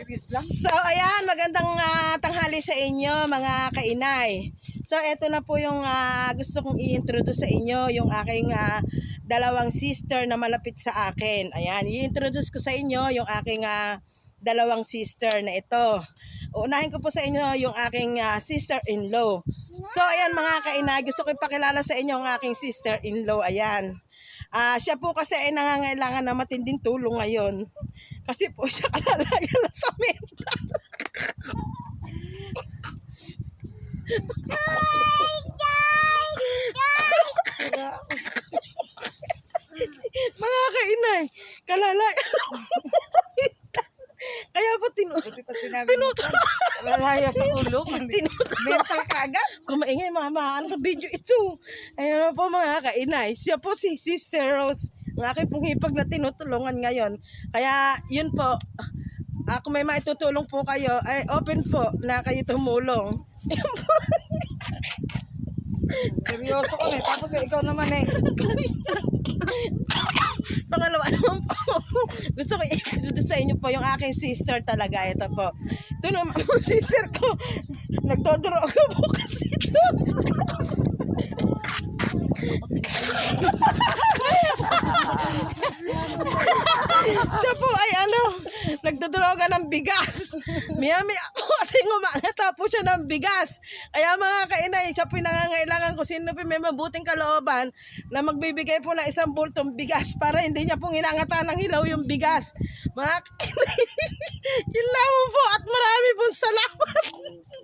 Serious lang. So, ayan, magandang tanghali sa inyo, mga kainay. So, eto na po yung gusto kong i-introduce sa inyo, yung aking dalawang sister na malapit sa akin. Ayan, i-introduce ko sa inyo yung aking dalawang sister na ito. Unahin ko po sa inyo yung aking sister-in-law. So, ayan mga kainay, gusto ko ipakilala sa inyo ang aking sister-in-law. Ayan. Siya po kasi ay nangangailangan na matinding tulong ngayon. Kasi po siya kalalayan na sa mental. Mga kainay, kalalayan. Kaya po Buti pa sinabi mo. Lalaya sa ulo. Mental ka agad. kumaingay mga ano sa video ito. Ayan po mga kainay. Siya po si Sister Rose. Ang aking pong hipag na tinutulungan ngayon. Kaya yun po. Kung may maitutulong po kayo, ay open po na kayo tumulong. Seryoso ko eh. Tapos ikaw naman eh. Pangalawa naman po, gusto ko i-introduce sa inyo po yung aking sister talaga. Ito po. Ito naman po, sister ko. Nagtodroga po kasi ito. Siya po ay nagdodroga ng bigas. Miyami ako kasi ngumangata po siya ng bigas. Kaya mga kainay, siya po yung nangangailangan kung sino po may mabuting kalooban na magbibigay po ng isang bultong bigas para hindi niya pong inangata ng hilaw yung bigas. Mga kainay, yun lang po at marami pong salamat.